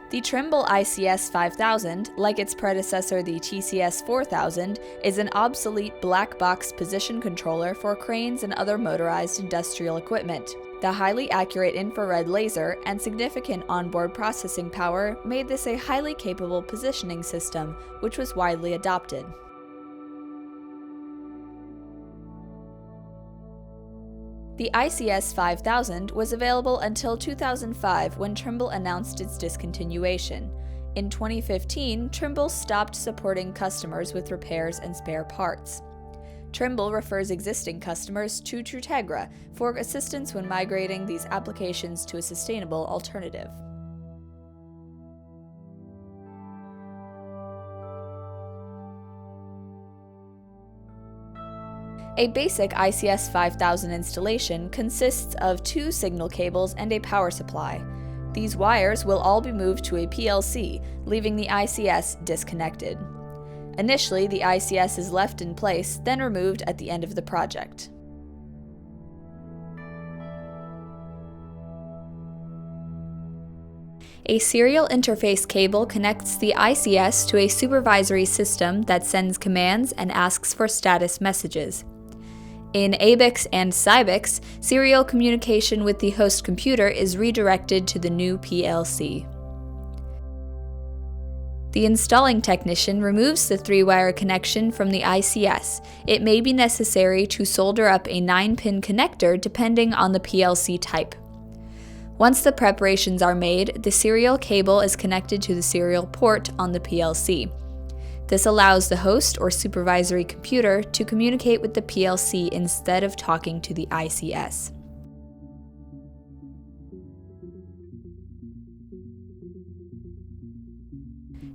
The Trimble ICS 5000, like its predecessor the TCS-4000, is an obsolete black box position controller for cranes and other motorized industrial equipment. The highly accurate infrared laser and significant onboard processing power made this a highly capable positioning system, which was widely adopted. The ICS 5000 was available until 2005 when Trimble announced its discontinuation. In 2015, Trimble stopped supporting customers with repairs and spare parts. Trimble refers existing customers to Trutegra for assistance when migrating these applications to a sustainable alternative. A basic ICS 5000 installation consists of 2 signal cables and a power supply. These wires will all be moved to a PLC, leaving the ICS disconnected. Initially, the ICS is left in place, then removed at the end of the project. A serial interface cable connects the ICS to a supervisory system that sends commands and asks for status messages. In ABICS and SIBICS, serial communication with the host computer is redirected to the new PLC. The installing technician removes the 3-wire connection from the ICS. It may be necessary to solder up a 9-pin connector depending on the PLC type. Once the preparations are made, the serial cable is connected to the serial port on the PLC. This allows the host or supervisory computer to communicate with the PLC instead of talking to the ICS.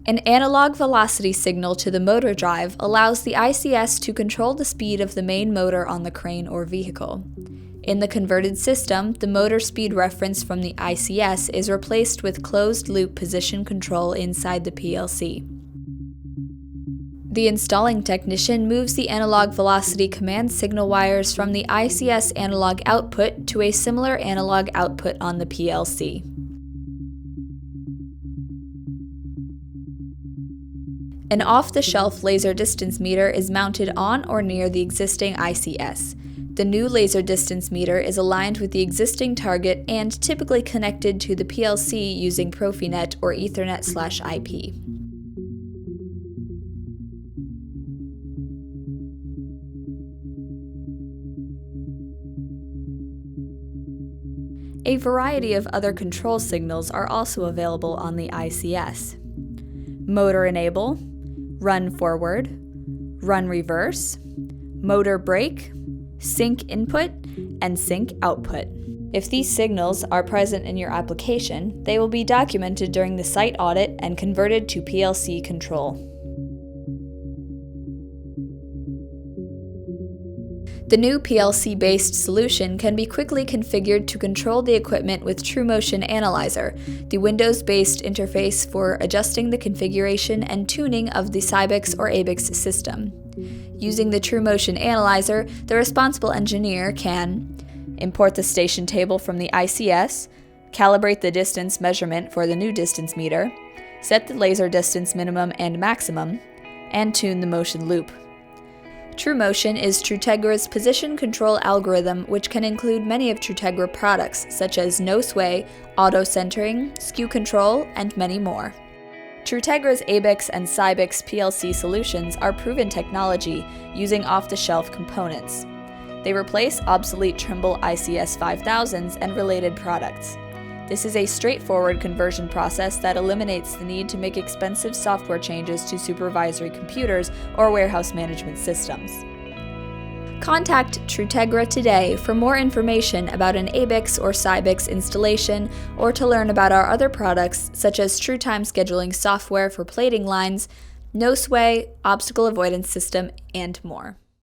An analog velocity signal to the motor drive allows the ICS to control the speed of the main motor on the crane or vehicle. In the converted system, the motor speed reference from the ICS is replaced with closed-loop position control inside the PLC. The installing technician moves the analog velocity command signal wires from the ICS analog output to a similar analog output on the PLC. An off-the-shelf laser distance meter is mounted on or near the existing ICS. The new laser distance meter is aligned with the existing target and typically connected to the PLC using Profinet or Ethernet/IP. A variety of other control signals are also available on the ICS. Motor enable, run forward, run reverse, motor brake, sync input, and sync output. If these signals are present in your application, they will be documented during the site audit and converted to PLC control. The new PLC-based solution can be quickly configured to control the equipment with TrueMotion Analyzer, the Windows-based interface for adjusting the configuration and tuning of the SIBICS or ABICS system. Using the TrueMotion Analyzer, the responsible engineer can import the station table from the ICS, calibrate the distance measurement for the new distance meter, set the laser distance minimum and maximum, and tune the motion loop. TrueMotion is Trutegra's position control algorithm, which can include many of Trutegra products, such as no sway, auto centering, skew control, and many more. Trutegra's ABICS and SIBICS PLC solutions are proven technology using off-the-shelf components. They replace obsolete Trimble ICS 5000s and related products. This is a straightforward conversion process that eliminates the need to make expensive software changes to supervisory computers or warehouse management systems. Contact Trutegra today for more information about an ABICS or SIBICS installation or to learn about our other products such as TrueTime scheduling software for plating lines, no sway, obstacle avoidance system, and more.